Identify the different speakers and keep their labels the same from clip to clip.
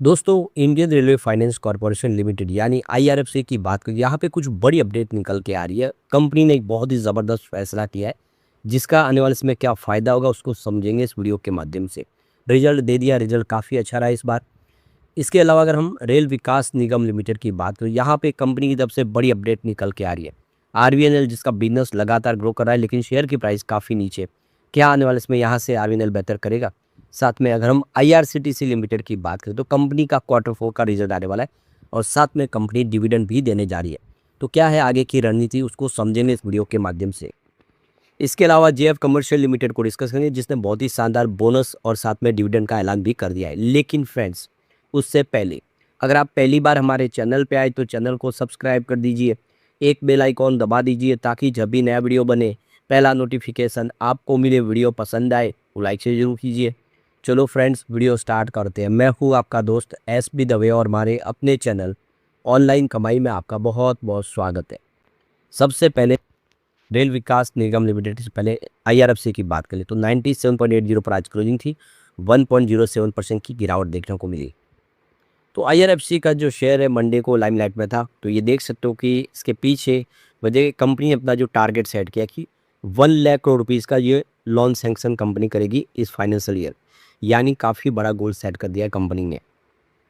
Speaker 1: दोस्तों, Indian railway finance corporation limited यानी IRFC की बात करें, यहाँ पे कुछ बड़ी अपडेट निकल के आ रही है। कंपनी ने एक बहुत ही ज़बरदस्त फैसला किया है, जिसका आने वाले समय क्या फ़ायदा होगा उसको समझेंगे इस वीडियो के माध्यम से। रिजल्ट दे दिया, रिजल्ट काफ़ी अच्छा रहा इस बार। इसके अलावा अगर हम रेल विकास निगम लिमिटेड की बात करें, यहाँ पे कंपनी की तरफ से बड़ी अपडेट निकल के आ रही है। आरवीएनएल जिसका बिजनेस लगातार ग्रो कर रहा है, लेकिन शेयर की प्राइस काफ़ी नीचे है। क्या आने वाले समय यहाँ से आरवीएनएल बेहतर करेगा? साथ में अगर हम आईआरसीटीसी लिमिटेड की बात करें, तो कंपनी का क्वार्टर 4 का रिजल्ट आने वाला है और साथ में कंपनी डिविडेंड भी देने जा रही है। तो क्या है आगे की रणनीति, उसको समझेंगे इस वीडियो के माध्यम से। इसके अलावा जेएफ कमर्शियल लिमिटेड को डिस्कस करेंगे, जिसने बहुत ही शानदार बोनस और साथ में डिविडेंड का ऐलान भी कर दिया है। लेकिन फ्रेंड्स, उससे पहले अगर आप पहली बार हमारे चैनल पे आए तो चैनल को सब्सक्राइब कर दीजिए, एक बेल आइकॉन दबा दीजिए ताकि जब भी नया वीडियो बने पहला नोटिफिकेशन आपको मिले। वीडियो पसंद आए तो लाइक से जरूर कीजिए। चलो फ्रेंड्स, वीडियो स्टार्ट करते हैं। मैं हूँ आपका दोस्त एसबी दवे और हमारे अपने चैनल ऑनलाइन कमाई में आपका बहुत बहुत स्वागत है। सबसे पहले रेल विकास निगम लिमिटेड से पहले आईआरएफसी की बात करें तो 97.80 पर आज क्लोजिंग थी। 1.07% की गिरावट देखने को मिली। तो आईआरएफसी का जो शेयर है मंडे को लाइमलाइट में था, तो ये देख सकते हो कि इसके पीछे वजह कंपनी ने अपना जो टारगेट सेट किया कि 1 लाख करोड़ रुपीज़ का ये लोन सैंक्शन कंपनी करेगी इस फाइनेंशियल ईयर, यानी काफ़ी बड़ा गोल सेट कर दिया है कंपनी ने।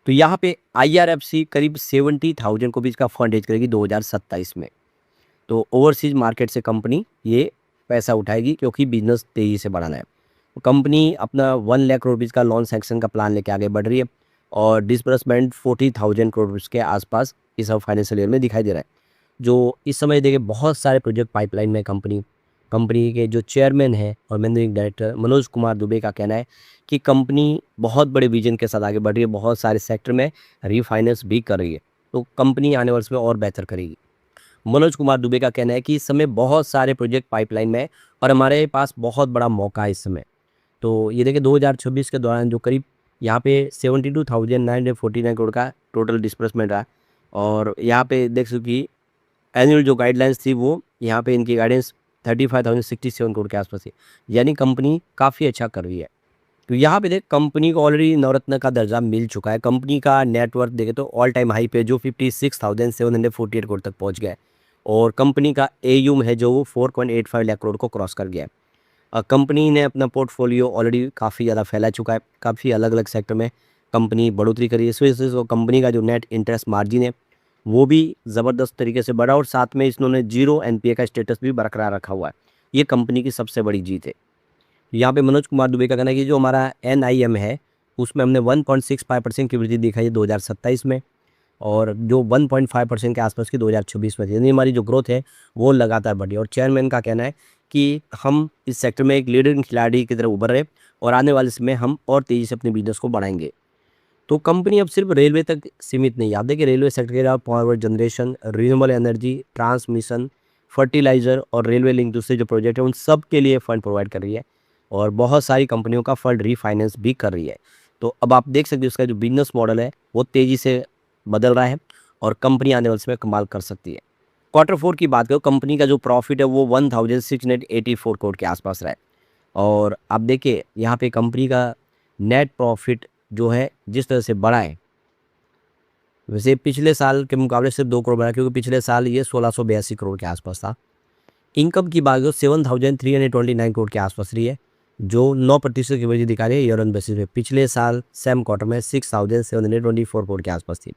Speaker 1: तो यहाँ पे आईआरएफसी करीब 70,000 को भी इसका फंड रेज करेगी 2027 में। तो ओवरसीज मार्केट से कंपनी ये पैसा उठाएगी क्योंकि बिजनेस तेज़ी से बढ़ाना है। तो कंपनी अपना 1 लाख करोड़ रुपीज़ का लोन सैंक्शन का प्लान लेके आगे बढ़ रही है और डिसबर्समेंट 40,000 करोड़ रुपीज़ के आसपास इस फाइनेंशियल ईयर में दिखाई दे रहा है। जो इस समय देखिए बहुत सारे प्रोजेक्ट पाइपलाइन में कंपनी कंपनी के जो चेयरमैन हैं और मैनेजिंग डायरेक्टर मनोज कुमार दुबे का कहना है कि कंपनी बहुत बड़े विजन के साथ आगे बढ़ रही है, बहुत सारे सेक्टर में रीफाइनेंस भी कर रही है। तो कंपनी आने वाले समय और बेहतर करेगी। मनोज कुमार दुबे का कहना है कि इस समय बहुत सारे प्रोजेक्ट पाइपलाइन में है और हमारे पास बहुत बड़ा मौका है इस समय। तो ये देखिए 2026 के दौरान जो करीब यहाँ पे 72,949 करोड़ का टोटल डिस्बर्समेंट रहा और यहाँ पे देख सकते कि एनुअल जो गाइडलाइंस थी वो यहाँ पे इनकी गाइडेंस 35,067 करोड़ के आसपास है, यानी कंपनी काफ़ी अच्छा कर रही है। तो यहाँ पे देख कंपनी को ऑलरेडी नवरत्न का दर्जा मिल चुका है। कंपनी का नेटवर्थ देखे तो ऑल टाइम हाई पे जो 56,748 करोड़ तक पहुँच गया है और कंपनी का एयूम है जो वो 4.85 लाख करोड़ को क्रॉस कर गया है। कंपनी ने अपना पोर्टफोलियो ऑलरेडी काफ़ी ज़्यादा फैला चुका है, काफ़ी अलग अलग सेक्टर में कंपनी बढ़ोतरी करी है। इस वजह से तो कंपनी का जो नेट इंटरेस्ट मार्जिन है वो भी ज़बरदस्त तरीके से बढ़ा और साथ में इन्होंने जीरो एनपीए का स्टेटस भी बरकरार रखा हुआ है। ये कंपनी की सबसे बड़ी जीत है। यहाँ पे मनोज कुमार दुबे का कहना है कि जो हमारा एनआईएम है उसमें हमने 1.65% की वृद्धि दिखाई है 2027 में और जो 1.5% के आसपास की 2026 में थी, यानी हमारी जो ग्रोथ है वो लगातार बढ़ी। और चेयरमैन का कहना है कि हम इस सेक्टर में एक लीडिंग खिलाड़ी की तरह उभर रहे और आने वाले समय हम और तेज़ी से अपने बिजनेस को बढ़ाएंगे। तो कंपनी अब सिर्फ रेलवे तक सीमित नहीं, याद है कि रेलवे सेक्टर के अलावा power generation, renewable energy, transmission, fertiliser और रेलवे लिंक दूसरे जो प्रोजेक्ट है उन सब के लिए फंड प्रोवाइड कर रही है और बहुत सारी कंपनियों का फंड रीफाइनेंस भी कर रही है। तो अब आप देख सकते हो उसका जो बिजनेस मॉडल है वो तेज़ी से बदल रहा है और कंपनी आने वाले समय कमाल कर सकती है। क्वार्टर 4 की बात करो, कंपनी का जो प्रॉफिट है वो 1684 करोड़ के आसपास रहा है और आप देखिए यहाँ पे कंपनी का नेट प्रॉफिट जो है जिस तरह से बढ़ा है, वैसे पिछले साल के मुकाबले सिर्फ 2 करोड़ बढ़ा क्योंकि पिछले साल ये 1682 करोड़ के आसपास था। इनकम की बात करो 7,329 करोड़ के आसपास रही है, जो 9% की वृद्धि दिखा रही है ईयर ऑन बेसिस पे। पिछले साल सेम क्वार्टर में 6,724 करोड़ के आसपास थी।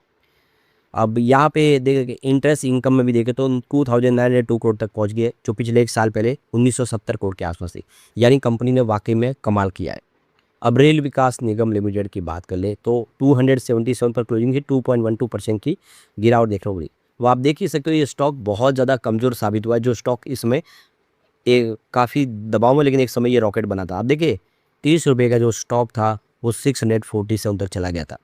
Speaker 1: अब यहाँ पे देखें इंटरेस्ट इनकम में भी देखें तो 2,902 करोड़ तक पहुँच गए, जो पिछले एक साल पहले 1,970 करोड़ के आसपास थी, यानी कंपनी ने वाकई में कमाल किया है। अब रेल विकास निगम लिमिटेड की बात कर ले तो 277 पर क्लोजिंग की 2.12% की गिरावट देखने को मिली। वो आप देख ही सकते हो ये स्टॉक बहुत ज़्यादा कमज़ोर साबित हुआ है, जो स्टॉक इसमें एक काफ़ी दबाव में, लेकिन एक समय ये रॉकेट बना था। आप देखिए 30 रुपये का जो स्टॉक था वो 647 तक चला गया था।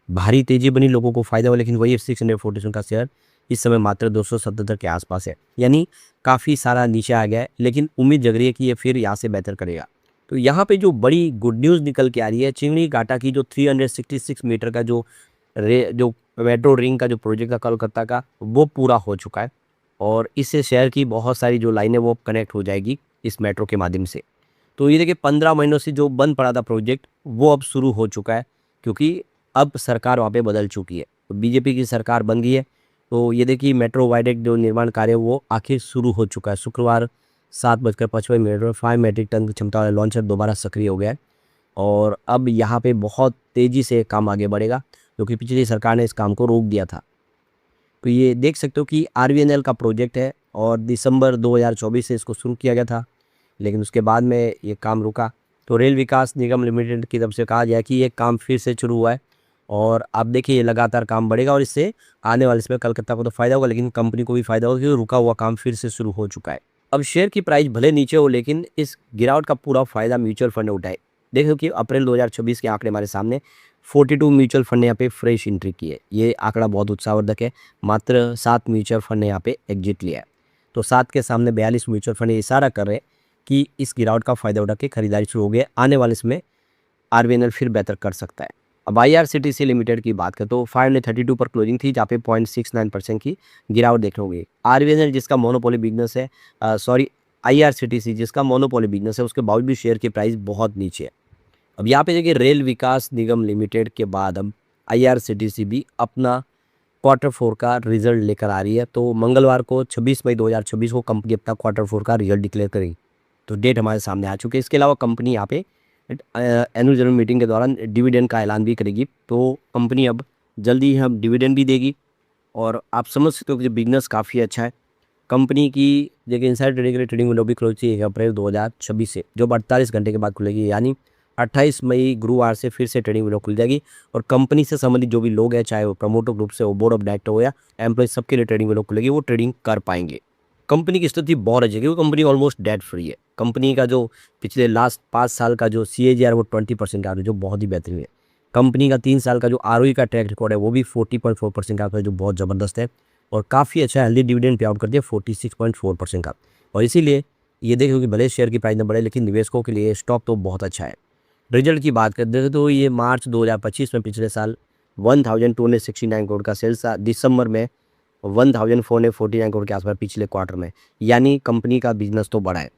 Speaker 1: भारी तेज़ी बनी, लोगों को फ़ायदा हुआ, लेकिन वही 647 का शेयर इस समय मात्र 277 के आसपास है, यानी काफ़ी सारा नीचे आ गया है, लेकिन उम्मीद जग रही है कि ये फिर यहाँ से बेहतर करेगा। तो यहाँ पे जो बड़ी गुड न्यूज़ निकल के आ रही है, चिंगड़ी घाटा की जो 366 मीटर का जो मेट्रो रिंग का जो प्रोजेक्ट था कोलकाता का, वो पूरा हो चुका है और इससे शहर की बहुत सारी जो लाइनें वो कनेक्ट हो जाएगी इस मेट्रो के माध्यम से। तो ये देखिए 15 महीनों से जो बंद पड़ा था प्रोजेक्ट वो अब शुरू हो चुका है, क्योंकि अब सरकार वहाँ पे बदल चुकी है, तो बीजेपी की सरकार बन गई है। तो ये देखिए मेट्रो वायडेक्ट जो निर्माण कार्य वो आखिर शुरू हो चुका है। शुक्रवार 7:55 में 5 मैट्रिक टन की क्षमता वाला लॉन्चर दोबारा सक्रिय हो गया है और अब यहाँ पे बहुत तेज़ी से काम आगे बढ़ेगा, क्योंकि पिछली सरकार ने इस काम को रोक दिया था। तो ये देख सकते हो कि आरवीएनएल का प्रोजेक्ट है और दिसंबर 2024 से इसको शुरू किया गया था, लेकिन उसके बाद में ये काम रुका। तो रेल विकास निगम लिमिटेड की तरफ से कहा गया कि ये काम फिर से शुरू हुआ है और आप देखिए ये लगातार काम बढ़ेगा और इससे आने वाले समय कलकत्ता को तो फ़ायदा होगा, लेकिन कंपनी को भी फ़ायदा होगा, क्योंकि रुका हुआ काम फिर से शुरू हो चुका है। अब शेयर की प्राइस भले नीचे हो, लेकिन इस गिरावट का पूरा फ़ायदा म्यूचुअल फंड ने उठाए। देखो कि अप्रैल 2026 के आंकड़े हमारे सामने 42 म्यूचुअल फंड ने यहाँ पे फ्रेश एंट्री की है। ये आंकड़ा बहुत उत्साहवर्धक है। मात्र 7 म्यूचुअल फंड ने यहाँ पे एग्जिट लिया है। तो 7 के सामने 42 म्यूचुअल फंड ये इशारा कर रहे हैं कि इस गिरावट का फ़ायदा उठा के खरीदारी शुरू हो गई है। आने वाले समय आरवीएनएल फिर बेहतर कर सकता है। अब आईआरसीटीसी लिमिटेड की बात करें तो 532 पर क्लोजिंग थी, जहाँ पे 0.69% की गिरावट देखने को मिली। आरवीएनएल जिसका मोनोपोली बिजनेस है, आईआरसीटीसी जिसका मोनोपोली बिजनेस है, उसके बावजूद भी शेयर की प्राइस बहुत नीचे है। अब यहाँ पे देखिए रेल विकास निगम लिमिटेड के बाद अब आईआरसीटीसी भी अपना Q4 का रिजल्ट लेकर आ रही है। तो मंगलवार को 26 मई 2026 को कंपनी अपना Q4 का रिजल्ट डिक्लेयर करेगी। तो डेट हमारे सामने आ चुकी है। इसके अलावा कंपनी यहाँ पे एनुअल जनरल मीटिंग के दौरान डिविडेंड का ऐलान भी करेगी। तो कंपनी अब जल्दी ही हम डिविडेंड भी देगी और आप समझ सकते हो कि बिजनेस काफ़ी अच्छा है। कंपनी की देखिए इनसाइड ट्रेडिंग के लिए ट्रेडिंग विंडो भी क्लोज थी 1 अप्रैल 2026 से, जो 48 घंटे के बाद खुलेगी, यानी 28 मई गुरुवार से फिर से ट्रेडिंग विंडो खुल जाएगी और कंपनी से संबंधित जो भी लोग हैं, चाहे वो प्रमोटर ग्रुप से हो, बोर्ड ऑफ डायरेक्टर हो या एम्प्लॉय, सबके लिए ट्रेडिंग विंडो खुलेगी, वो ट्रेडिंग कर पाएंगे। कंपनी की स्थिति बहुत अच्छी है क्योंकि कंपनी ऑलमोस्ट डेट फ्री है। कंपनी का जो पिछले लास्ट 5 साल का जो CAGR वो 20% आ रहा है, जो बहुत ही बेहतरीन है। कंपनी का 3 साल का जो ROE का ट्रैक रिकॉर्ड है वो भी 40.4% का है, जो बहुत ज़बरदस्त है और काफ़ी अच्छा हेल्दी डिविडेंड पे आउट करती है 46.4% का। और इसीलिए ये देखो कि भले शेयर की प्राइस न बढ़े, लेकिन निवेशकों के लिए स्टॉक तो बहुत अच्छा है। रिजल्ट की बात करते हैं तो ये मार्च 2025 में पिछले साल 1269 करोड़ का सेल्स था, दिसंबर में 1449 करोड़ के आसपास पिछले क्वार्टर में, यानी कंपनी का बिजनेस तो बढ़ा है।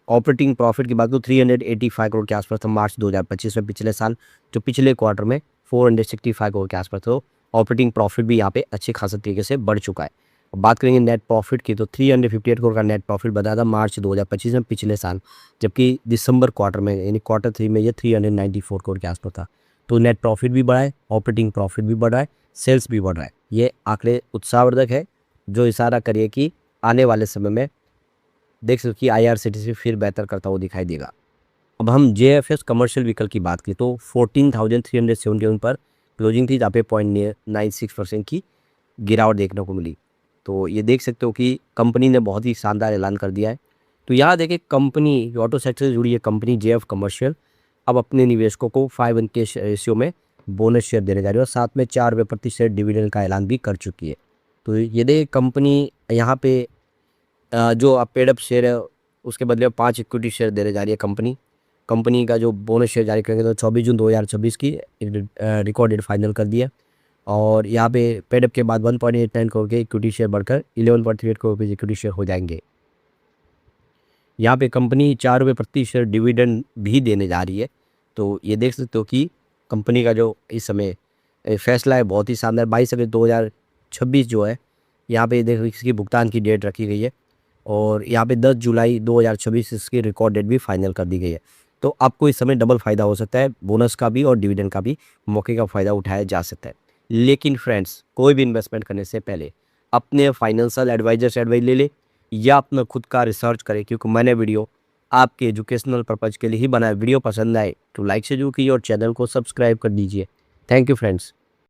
Speaker 1: ऑपरेटिंग प्रॉफिट की बात तो 385 करोड़ के आसपास था मार्च 2025 में पिछले साल, जो पिछले क्वार्टर में 465 करोड़ के आसपास। तो ऑपरेटिंग प्रॉफिट भी यहाँ पे अच्छे खासे तरीके से बढ़ चुका है। अब बात करेंगे नेट प्रॉफिट की तो 358 करोड़ का नेट प्रॉफिट बताया था मार्च 2025 में पिछले साल, जबकि दिसंबर क्वार्टर में यानी Q3 में ये 394 करोड़ के आसपास था। तो नेट प्रॉफिट भी बढ़ा है, ऑपरेटिंग प्रॉफिट भी बढ़ रहा है, सेल्स भी बढ़ रहा है। ये आंकड़े उत्साहवर्धक है, जो इशारा करिए कि आने वाले समय में देख सकते कि आईआरसीटीसी फिर बेहतर करता हुआ दिखाई देगा। अब हम जेएफएस कमर्शियल व्हीकल की बात करें तो 14,371 पर क्लोजिंग थी, जहाँ पे 0.96% की गिरावट देखने को मिली। तो ये देख सकते हो कि कंपनी ने बहुत ही शानदार ऐलान कर दिया है। तो यहाँ देखिए कंपनी ऑटो सेक्टर से जुड़ी है कंपनी जेएफ कमर्शियल अब अपने निवेशकों को 5:1 के रेशियो में बोनस शेयर देने जा रही है और साथ में 4 रुपये प्रति शेयर डिविडेंड का ऐलान भी कर चुकी है। तो ये देखिए कंपनी यहाँ पे जो पेड अप शेयर है उसके बदले 5 इक्विटी शेयर देने जा रही है कंपनी का जो बोनस शेयर जारी करेंगे तो 24 जून 2026 की रिकॉर्ड डेट फाइनल कर दिया और यहाँ पे पेडअप के बाद 1.89 करोड़ के इक्विटी शेयर बढ़कर 11.38 करोड़ रुपये इक्विटी शेयर हो जाएंगे। यहाँ पे कंपनी 4 रुपये प्रति शेयर डिविडेंड भी देने जा रही है। तो ये देख सकते हो कि कंपनी का जो इस समय फैसला है बहुत ही शानदार। 22 अगस्त 2026 जो है यहाँ पे देखो इसकी भुगतान की डेट रखी गई है और यहाँ पे 10 जुलाई 2026 इसकी रिकॉर्ड डेट भी फाइनल कर दी गई है। तो आपको इस समय डबल फ़ायदा हो सकता है, बोनस का भी और डिविडेंड का भी मौके का फ़ायदा उठाया जा सकता है। लेकिन फ्रेंड्स, कोई भी इन्वेस्टमेंट करने से पहले अपने फाइनेंशियल एडवाइजर से एडवाइस ले ले या अपना खुद का रिसर्च करें, क्योंकि मैंने वीडियो आपके एजुकेशनल पर्पज़ के लिए ही बनाया। वीडियो पसंद आए तो लाइक से जरूर कीजिए और चैनल को सब्सक्राइब कर दीजिए। Thank you friends.